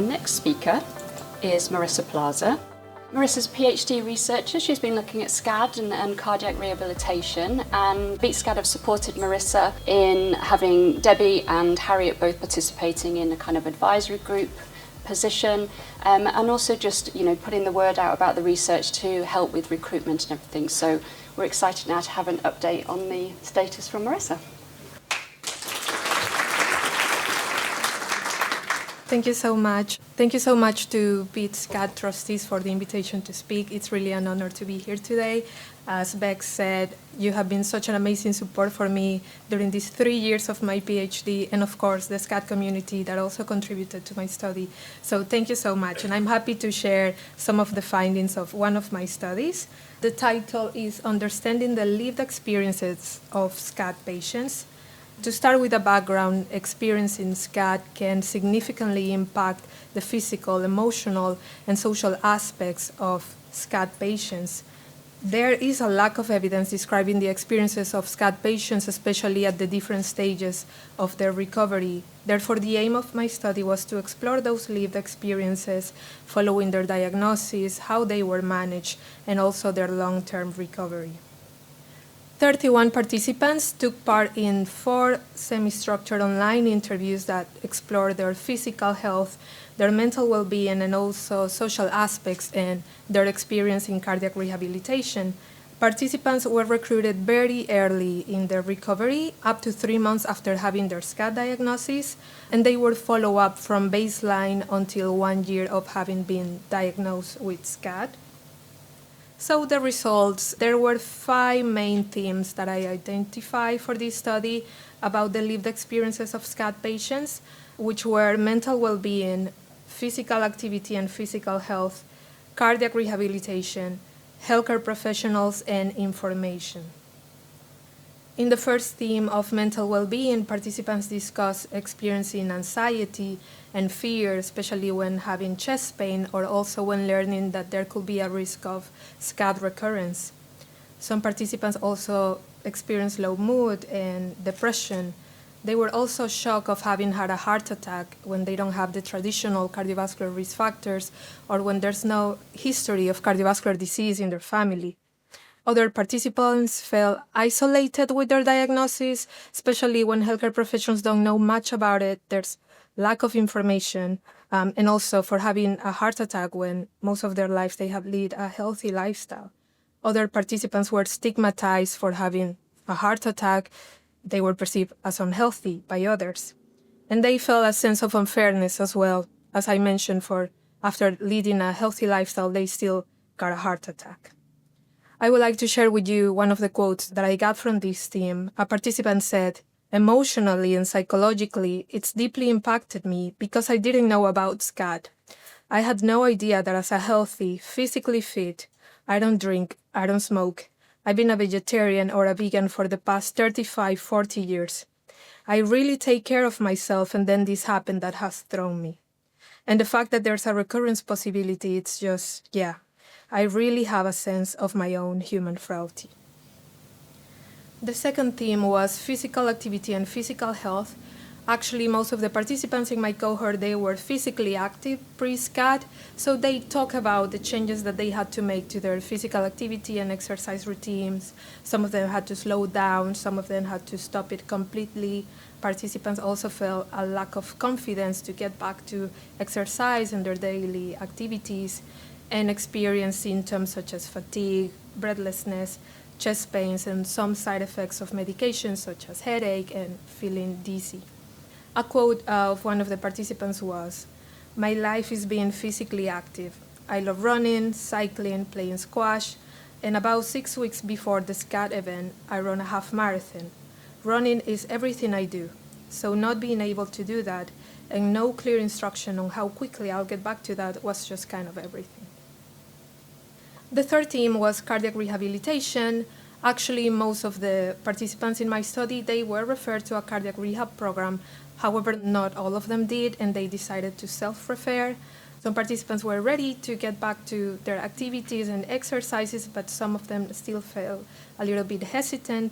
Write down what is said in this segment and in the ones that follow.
Our next speaker is Marissa Plaza. Marissa's a PhD researcher. She's been looking at SCAD and cardiac rehabilitation, and Beat SCAD have supported Marissa in having Debbie and Harriet both participating in a kind of advisory group position, and also just putting the word out about the research to help with recruitment and everything. So we're excited now to have an update on the status from Marissa. Thank you so much. Thank you so much to Beat SCAD trustees for the invitation to speak. It's really an honor to be here today. As Beck said, you have been such an amazing support for me during these 3 years of my PhD, and of course the SCAD community that also contributed to my study. So thank you so much, and I'm happy to share some of the findings of one of my studies. The title is Understanding the Lived Experiences of SCAD Patients. To start with a background, experience in SCAD can significantly impact the physical, emotional, and social aspects of SCAD patients. There is a lack of evidence describing the experiences of SCAD patients, especially at the different stages of their recovery. Therefore, the aim of my study was to explore those lived experiences following their diagnosis, how they were managed, and also their long-term recovery. 31 participants took part in 4 semi-structured online interviews that explored their physical health, their mental well-being, and also social aspects and their experience in cardiac rehabilitation. Participants were recruited very early in their recovery, up to 3 months after having their SCAD diagnosis, and they were followed up from baseline until 1 year of having been diagnosed with SCAD. So the results, there were 5 main themes that I identified for this study about the lived experiences of SCAD patients, which were mental well-being, physical activity and physical health, cardiac rehabilitation, healthcare professionals, and information. In the first theme of mental well-being, participants discussed experiencing anxiety and fear, especially when having chest pain or also when learning that there could be a risk of SCAD recurrence. Some participants also experienced low mood and depression. They were also shocked of having had a heart attack when they don't have the traditional cardiovascular risk factors or when there's no history of cardiovascular disease in their family. Other participants felt isolated with their diagnosis, especially when healthcare professionals don't know much about it. There's lack of information, and also for having a heart attack when most of their lives they have led a healthy lifestyle. Other participants were stigmatized for having a heart attack. They were perceived as unhealthy by others. And they felt a sense of unfairness as well. As I mentioned, for after leading a healthy lifestyle, they still got a heart attack. I would like to share with you one of the quotes that I got from this team. A participant said, "Emotionally and psychologically, it's deeply impacted me because I didn't know about SCAD. I had no idea that as a healthy, physically fit, I don't drink, I don't smoke. I've been a vegetarian or a vegan for the past 35, 40 years. I really take care of myself, and then this happened that has thrown me. And the fact that there's a recurrence possibility, it's just, I really have a sense of my own human frailty." The second theme was physical activity and physical health. Actually, most of the participants in my cohort, they were physically active pre-SCAD, so they talk about the changes that they had to make to their physical activity and exercise routines. Some of them had to slow down, some of them had to stop it completely. Participants also felt a lack of confidence to get back to exercise and their daily activities, and experience symptoms such as fatigue, breathlessness, chest pains, and some side effects of medications such as headache and feeling dizzy. A quote of one of the participants was, "My life is being physically active. I love running, cycling, playing squash, and about 6 weeks before the SCAD event, I run a half marathon. Running is everything I do, so not being able to do that and no clear instruction on how quickly I'll get back to that was just kind of everything." The third theme was cardiac rehabilitation. Actually, most of the participants in my study, they were referred to a cardiac rehab program. However, not all of them did, and they decided to self-refer. Some participants were ready to get back to their activities and exercises, but some of them still felt a little bit hesitant.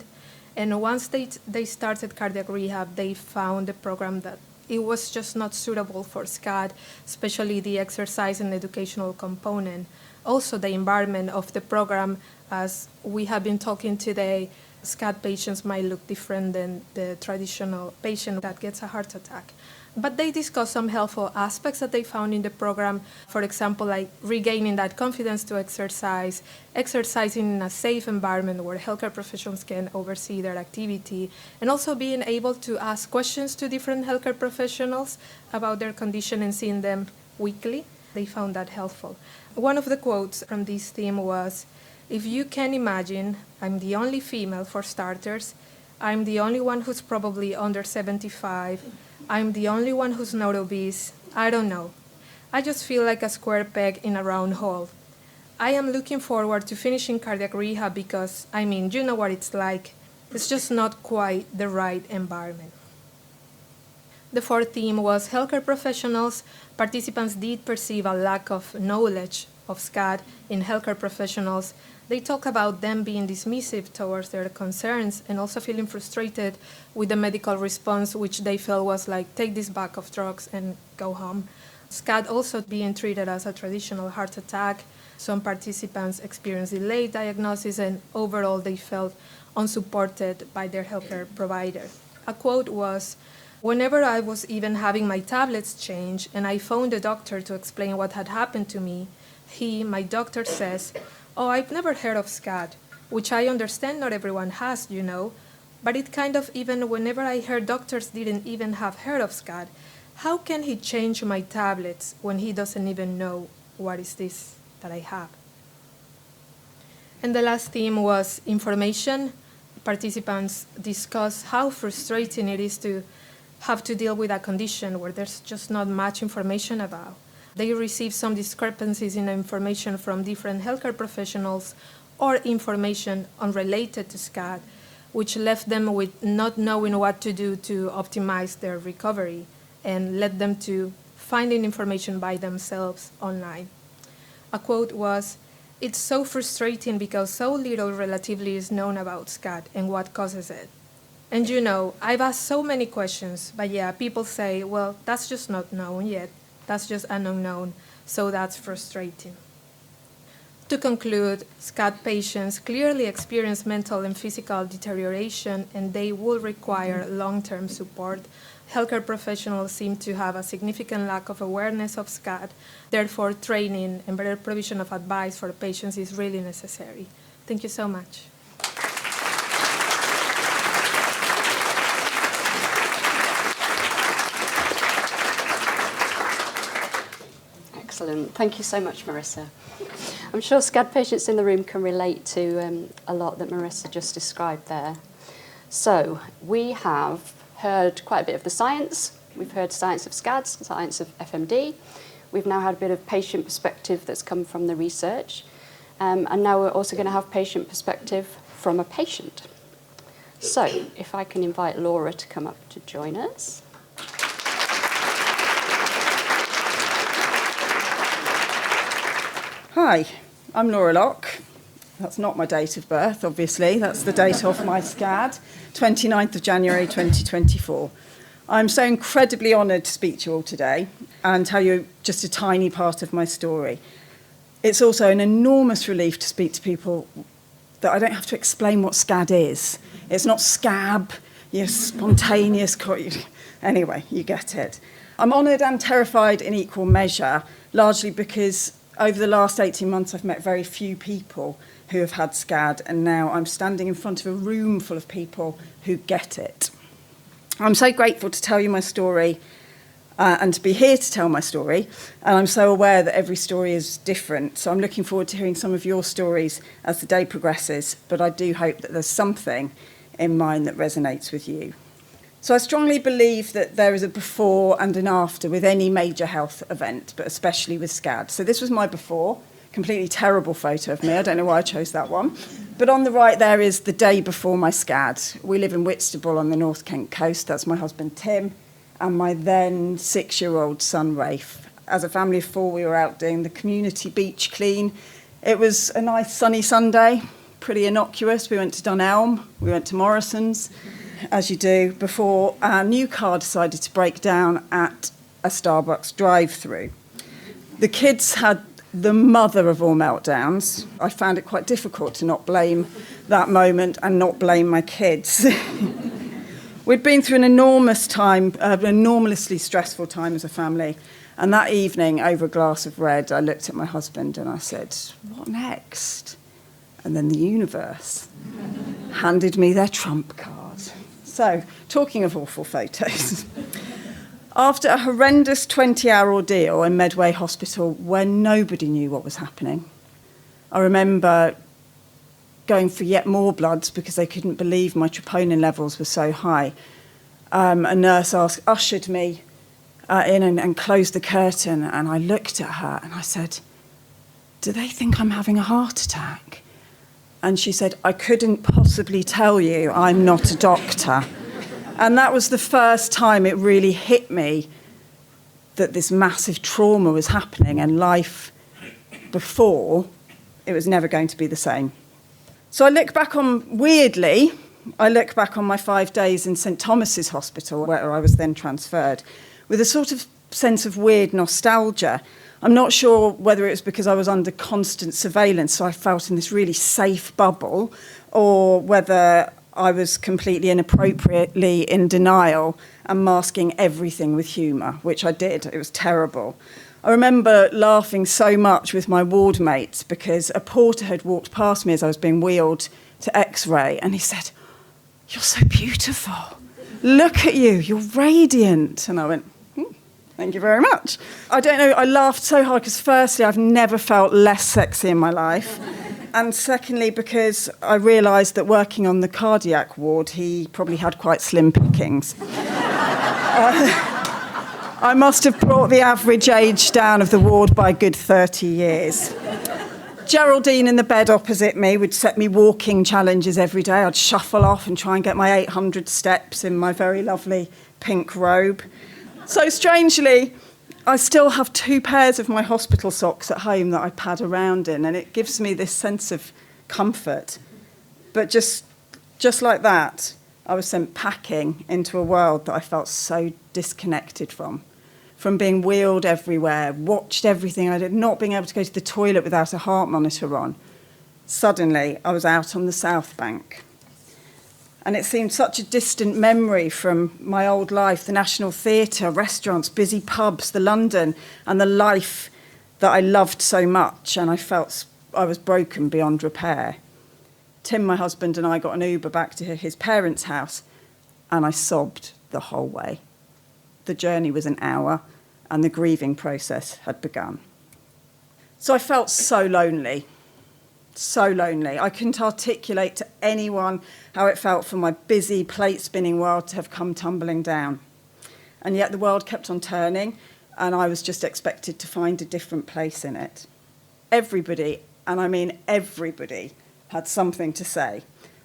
And once they started cardiac rehab, they found a program that it was just not suitable for SCAD, especially the exercise and educational component. Also, the environment of the program, as we have been talking today, SCAD patients might look different than the traditional patient that gets a heart attack. But they discuss some helpful aspects that they found in the program, for example, like regaining that confidence to exercise, exercising in a safe environment where healthcare professionals can oversee their activity, and also being able to ask questions to different healthcare professionals about their condition and seeing them weekly. They found that helpful. One of the quotes from this theme was, "If you can imagine, I'm the only female for starters, I'm the only one who's probably under 75, I'm the only one who's not obese, I don't know. I just feel like a square peg in a round hole. I am looking forward to finishing cardiac rehab because, you know what it's like. It's just not quite the right environment." The fourth theme was healthcare professionals. Participants did perceive a lack of knowledge of SCAD in healthcare professionals. They talk about them being dismissive towards their concerns and also feeling frustrated with the medical response, which they felt was like, take this bag of drugs and go home. SCAD also being treated as a traditional heart attack. Some participants experienced delayed diagnosis, and overall they felt unsupported by their healthcare provider. A quote was, "Whenever I was even having my tablets changed and I phoned the doctor to explain what had happened to me, my doctor says, 'Oh, I've never heard of SCAD,' which I understand not everyone has, but it kind of, even whenever I heard doctors didn't even have heard of SCAD, how can he change my tablets when he doesn't even know what is this that I have?" And the last theme was information. Participants discussed how frustrating it is to have to deal with a condition where there's just not much information about. They received some discrepancies in information from different healthcare professionals or information unrelated to SCAD, which left them with not knowing what to do to optimize their recovery and led them to finding information by themselves online. A quote was, "It's so frustrating because so little relatively is known about SCAD and what causes it. And I've asked so many questions, but people say, well, that's just not known yet. That's just an unknown, so that's frustrating." To conclude, SCAD patients clearly experience mental and physical deterioration, and they will require long-term support. Healthcare professionals seem to have a significant lack of awareness of SCAD. Therefore, training and better provision of advice for patients is really necessary. Thank you so much. Excellent. Thank you so much, Marissa. I'm sure SCAD patients in the room can relate to a lot that Marissa just described there. So we have heard quite a bit of the science. We've heard science of SCAD, science of FMD. We've now had a bit of patient perspective that's come from the research. And now we're also going to have patient perspective from a patient. So if I can invite Laura to come up to join us. Hi, I'm Laura Locke. That's not my date of birth, obviously. That's the date of my SCAD, 29th of January 2024. I'm so incredibly honoured to speak to you all today and tell you just a tiny part of my story. It's also an enormous relief to speak to people that I don't have to explain what SCAD is. It's not scab, spontaneous. Anyway, you get it. I'm honoured and terrified in equal measure, largely because over the last 18 months, I've met very few people who have had SCAD, and now I'm standing in front of a room full of people who get it. I'm so grateful to tell you my story and to be here to tell my story, and I'm so aware that every story is different, so I'm looking forward to hearing some of your stories as the day progresses, but I do hope that there's something in mine that resonates with you. So I strongly believe that there is a before and an after with any major health event, but especially with SCAD. So this was my before, completely terrible photo of me. I don't know why I chose that one. But on the right there is the day before my SCAD. We live in Whitstable on the North Kent coast. That's my husband Tim and my then 6-year-old son Rafe. As a family of 4, we were out doing the community beach clean. It was a nice sunny Sunday, pretty innocuous. We went to Dunelm, we went to Morrison's. as you do, before our new car decided to break down at a Starbucks drive-through. The kids had the mother of all meltdowns. I found it quite difficult to not blame that moment and not blame my kids. We'd been through an enormously stressful time as a family. And that evening, over a glass of red, I looked at my husband and I said, "What next?" And then the universe handed me their trump card. So, talking of awful photos, after a horrendous 20-hour ordeal in Medway Hospital where nobody knew what was happening, I remember going for yet more bloods because they couldn't believe my troponin levels were so high. A nurse ushered me in and closed the curtain, and I looked at her and I said, "Do they think I'm having a heart attack?" And she said, "I couldn't possibly tell you, I'm not a doctor." And that was the first time it really hit me that this massive trauma was happening, and life before, it was never going to be the same. So I look back on my 5 days in St Thomas's Hospital, where I was then transferred, with a sort of sense of weird nostalgia. I'm not sure whether it was because I was under constant surveillance, so I felt in this really safe bubble, or whether I was completely inappropriately in denial and masking everything with humour, which I did. It was terrible. I remember laughing so much with my ward mates because a porter had walked past me as I was being wheeled to X-ray, and he said, "You're so beautiful. Look at you, you're radiant." And I went, "Thank you very much." I don't know, I laughed so hard because firstly, I've never felt less sexy in my life. And secondly, because I realised that working on the cardiac ward, he probably had quite slim pickings. I must have brought the average age down of the ward by a good 30 years. Geraldine in the bed opposite me would set me walking challenges every day. I'd shuffle off and try and get my 800 steps in my very lovely pink robe. So strangely, I still have 2 pairs of my hospital socks at home that I pad around in, and it gives me this sense of comfort. But just like that, I was sent packing into a world that I felt so disconnected from being wheeled everywhere, watched everything I did, not being able to go to the toilet without a heart monitor on. Suddenly, I was out on the South Bank. And it seemed such a distant memory from my old life, the National Theatre, restaurants, busy pubs, the London, and the life that I loved so much, and I felt I was broken beyond repair. Tim, my husband, and I got an Uber back to his parents' house, and I sobbed the whole way. The journey was an hour, and the grieving process had begun. So I felt so lonely. So lonely. I couldn't articulate to anyone how it felt for my busy, plate-spinning world to have come tumbling down. And yet the world kept on turning, and I was just expected to find a different place in it. Everybody, and I mean everybody, had something to say.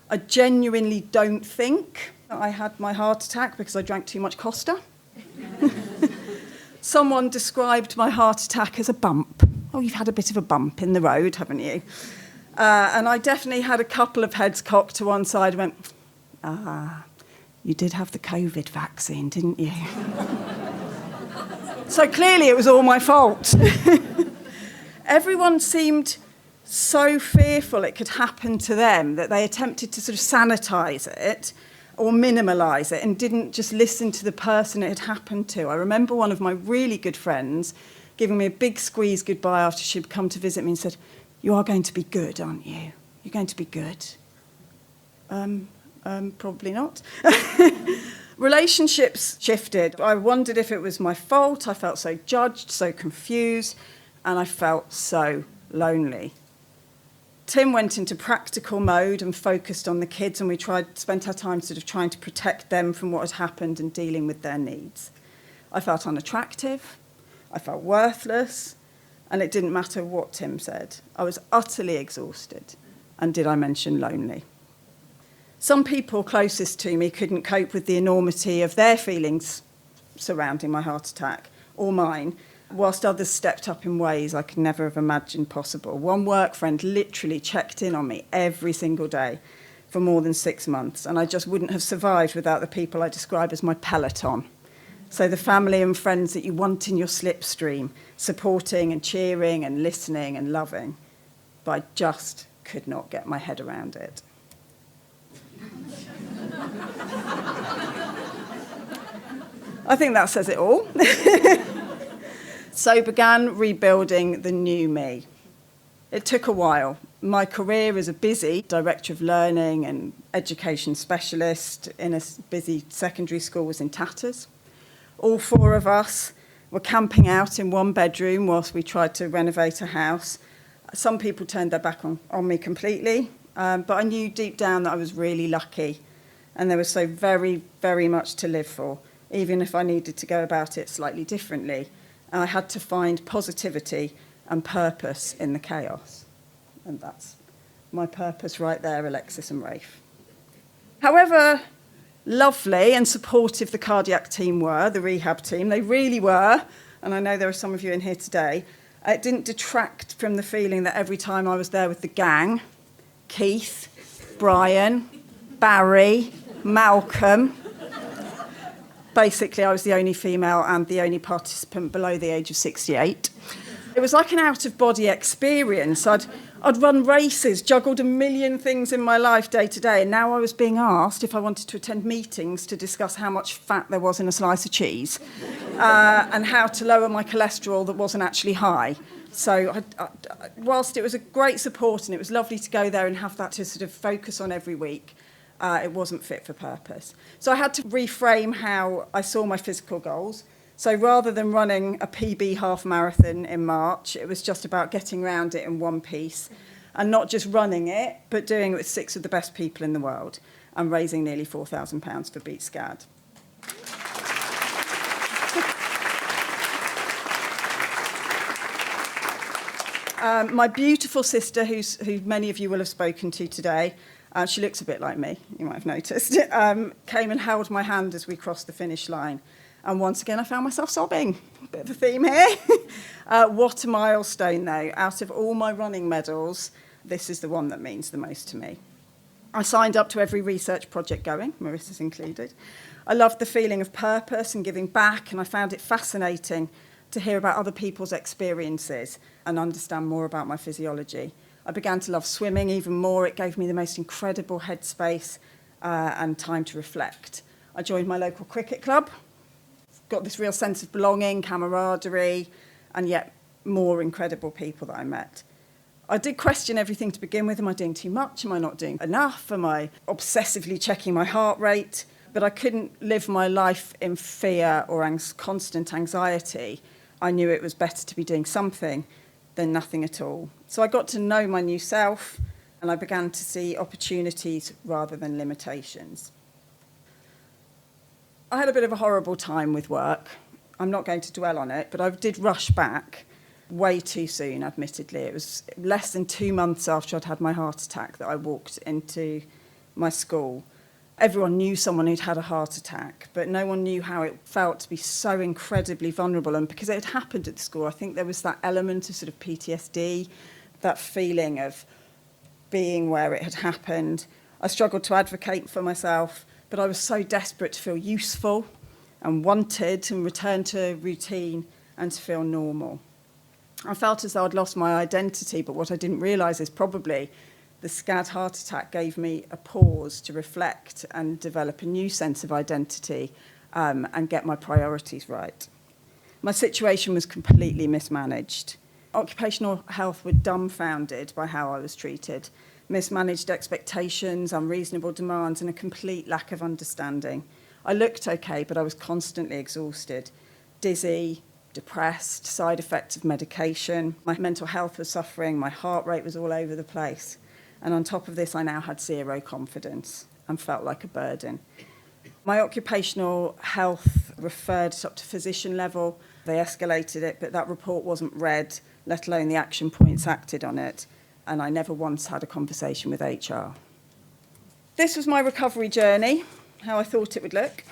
I genuinely don't think I had my heart attack because I drank too much Costa. Someone described my heart attack as a bump. "Oh, you've had a bit of a bump in the road, haven't you?" And I definitely had a couple of heads cocked to one side and went, "You did have the COVID vaccine, didn't you?" So clearly it was all my fault. Everyone seemed so fearful it could happen to them that they attempted to sort of sanitise it or minimalise it and didn't just listen to the person it had happened to. I remember one of my really good friends giving me a big squeeze goodbye after she'd come to visit me and said, "You are going to be good, aren't you? You're going to be good." Probably not. Relationships shifted. I wondered if it was my fault. I felt so judged, so confused, and I felt so lonely. Tim went into practical mode and focused on the kids, and we spent our time sort of trying to protect them from what had happened and dealing with their needs. I felt unattractive. I felt worthless. And it didn't matter what Tim said. I was utterly exhausted. And did I mention lonely? Some people closest to me couldn't cope with the enormity of their feelings surrounding my heart attack, or mine, whilst others stepped up in ways I could never have imagined possible. One work friend literally checked in on me every single day. for more than 6 months, and I just wouldn't have survived without the people I describe as my peloton. So the family and friends that you want in your slipstream, supporting and cheering and listening and loving. But I just could not get my head around it. I think that says it all. So began rebuilding the new me. It took a while. My career as a busy director of learning and education specialist in a busy secondary school was in tatters. All 4 of us were camping out in one bedroom whilst we tried to renovate a house. Some people turned their back on me completely, but I knew deep down that I was really lucky, and there was so very, very much to live for, even if I needed to go about it slightly differently. And I had to find positivity and purpose in the chaos. And that's my purpose right there, Alexis and Rafe. However lovely and supportive the cardiac team were, the rehab team, they really were, and I know there are some of you in here today, it didn't detract from the feeling that every time I was there with the gang, Keith, Brian, Barry, Malcolm, basically I was the only female and the only participant below the age of 68. It was like an out-of-body experience. I'd run races, juggled a million things in my life day to day, and now I was being asked if I wanted to attend meetings to discuss how much fat there was in a slice of cheese and how to lower my cholesterol that wasn't actually high. So whilst it was a great support and it was lovely to go there and have that to sort of focus on every week, it wasn't fit for purpose. So I had to reframe how I saw my physical goals. So rather than running a PB half marathon in March, it was just about getting around it in one piece and not just running it, but doing it with 6 of the best people in the world and raising nearly £4,000 for Beat SCAD. My beautiful sister, who many of you will have spoken to today, she looks a bit like me, you might have noticed, came and held my hand as we crossed the finish line. And once again, I found myself sobbing. Bit of a theme here. What a milestone, though. Out of all my running medals, this is the one that means the most to me. I signed up to every research project going, Marissa's included. I loved the feeling of purpose and giving back, and I found it fascinating to hear about other people's experiences and understand more about my physiology. I began to love swimming even more. It gave me the most incredible headspace and time to reflect. I joined my local cricket club. Got this real sense of belonging, camaraderie, and yet more incredible people that I met. I did question everything to begin with. Am I doing too much? Am I not doing enough? Am I obsessively checking my heart rate? But I couldn't live my life in fear or constant anxiety. I knew it was better to be doing something than nothing at all. So I got to know my new self, and I began to see opportunities rather than limitations. I had a bit of a horrible time with work. I'm not going to dwell on it, but I did rush back way too soon, admittedly. It was less than 2 months after I'd had my heart attack that I walked into my school. Everyone knew someone who'd had a heart attack, but no one knew how it felt to be so incredibly vulnerable. And because it had happened at the school, I think there was that element of sort of PTSD, that feeling of being where it had happened. I struggled to advocate for myself, but I was so desperate to feel useful and wanted and return to routine and to feel normal. I felt as though I'd lost my identity, but what I didn't realise is probably the SCAD heart attack gave me a pause to reflect and develop a new sense of identity and get my priorities right. My situation was completely mismanaged. Occupational health were dumbfounded by how I was treated. Mismanaged expectations, unreasonable demands, and a complete lack of understanding. I looked okay, but I was constantly exhausted, dizzy, depressed, side effects of medication. My mental health was suffering, my heart rate was all over the place. And on top of this, I now had 0 confidence and felt like a burden. My occupational health referred it up to physician level. They escalated it, but that report wasn't read, let alone the action points acted on it. And I never once had a conversation with HR. This was my recovery journey, how I thought it would look.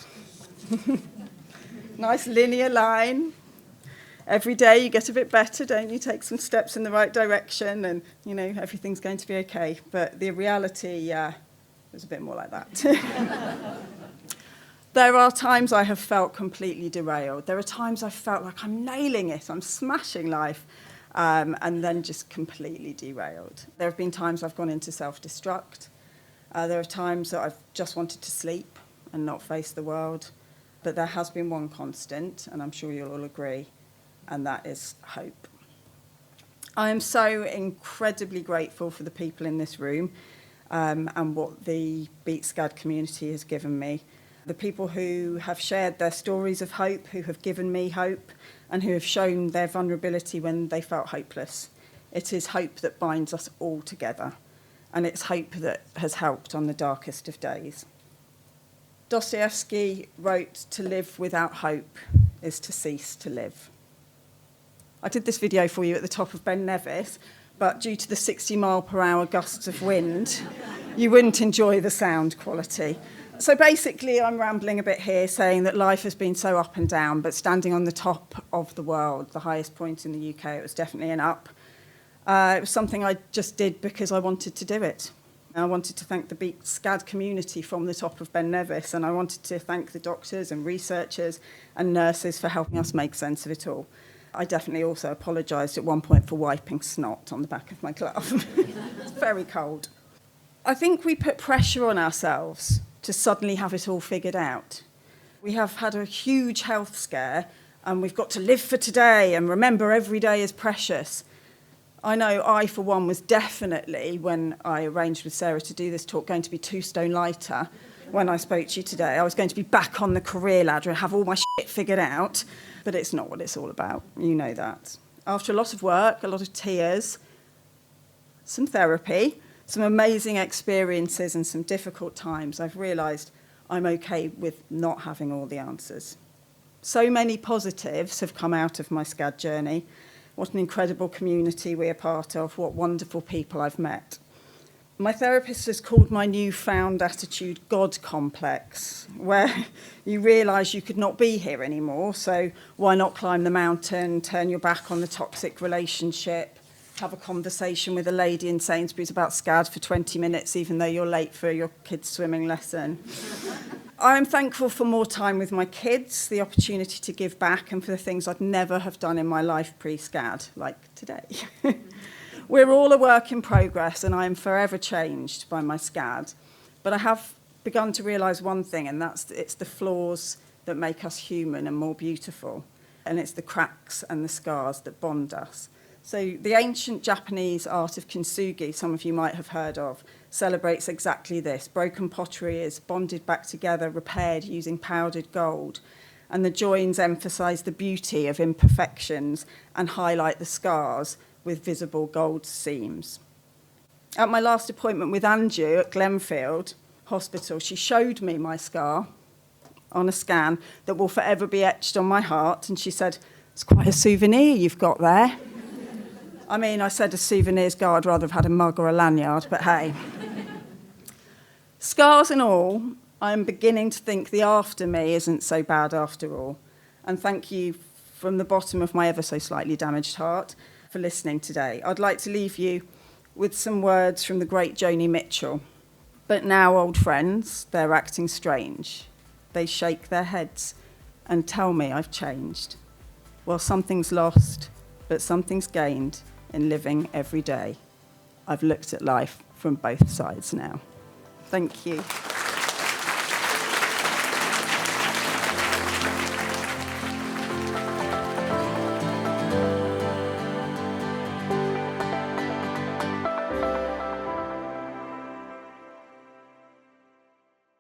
Nice linear line. Every day you get a bit better, don't you? Take some steps in the right direction and, everything's going to be okay. But the reality was a bit more like that. There are times I have felt completely derailed. There are times I've felt like I'm nailing it, I'm smashing life, and then just completely derailed. There have been times I've gone into self-destruct. There are times that I've just wanted to sleep and not face the world. But there has been one constant, and I'm sure you'll all agree, and that is hope. I am so incredibly grateful for the people in this room and what the Beat SCAD community has given me. The people who have shared their stories of hope, who have given me hope, and who have shown their vulnerability when they felt hopeless. It is hope that binds us all together, and it's hope that has helped on the darkest of days. Dostoevsky wrote, "To live without hope is to cease to live." I did this video for you at the top of Ben Nevis, but due to the 60-mile-per-hour gusts of wind, you wouldn't enjoy the sound quality. So basically, I'm rambling a bit here, saying that life has been so up and down, but standing on the top of the world, the highest point in the UK, it was definitely an up. It was something I just did because I wanted to do it. I wanted to thank the Beat SCAD community from the top of Ben Nevis, and I wanted to thank the doctors and researchers and nurses for helping us make sense of it all. I definitely also apologised at one point for wiping snot on the back of my glove. It's very cold. I think we put pressure on ourselves to suddenly have it all figured out. We have had a huge health scare, and we've got to live for today and remember every day is precious. I know I, for one, was definitely, when I arranged with Sarah to do this talk, going to be 2 stone lighter when I spoke to you today. I was going to be back on the career ladder and have all my shit figured out, but it's not what it's all about. You know that. After a lot of work, a lot of tears, some therapy, some amazing experiences and some difficult times, I've realised I'm okay with not having all the answers. So many positives have come out of my SCAD journey. What an incredible community we're part of, what wonderful people I've met. My therapist has called my newfound attitude God complex, where you realise you could not be here anymore, so why not climb the mountain, turn your back on the toxic relationship, have a conversation with a lady in Sainsbury's about SCAD for 20 minutes, even though you're late for your kid's swimming lesson. I am thankful for more time with my kids, the opportunity to give back, and for the things I'd never have done in my life pre-SCAD, like today. We're all a work in progress, and I am forever changed by my SCAD. But I have begun to realise one thing, and that's it's the flaws that make us human and more beautiful, and it's the cracks and the scars that bond us. So the ancient Japanese art of kintsugi, some of you might have heard of, celebrates exactly this. Broken pottery is bonded back together, repaired using powdered gold, and the joins emphasise the beauty of imperfections and highlight the scars with visible gold seams. At my last appointment with Anju at Glenfield Hospital, she showed me my scar on a scan that will forever be etched on my heart, and she said, "It's quite a souvenir you've got there." I mean, I said a souvenir's go, I'd rather have had a mug or a lanyard, but hey. Scars and all, I'm beginning to think the after me isn't so bad after all. And thank you from the bottom of my ever so slightly damaged heart for listening today. I'd like to leave you with some words from the great Joni Mitchell. But now, old friends, they're acting strange. They shake their heads and tell me I've changed. Well, something's lost, but something's gained in living every day. I've looked at life from both sides now. Thank you.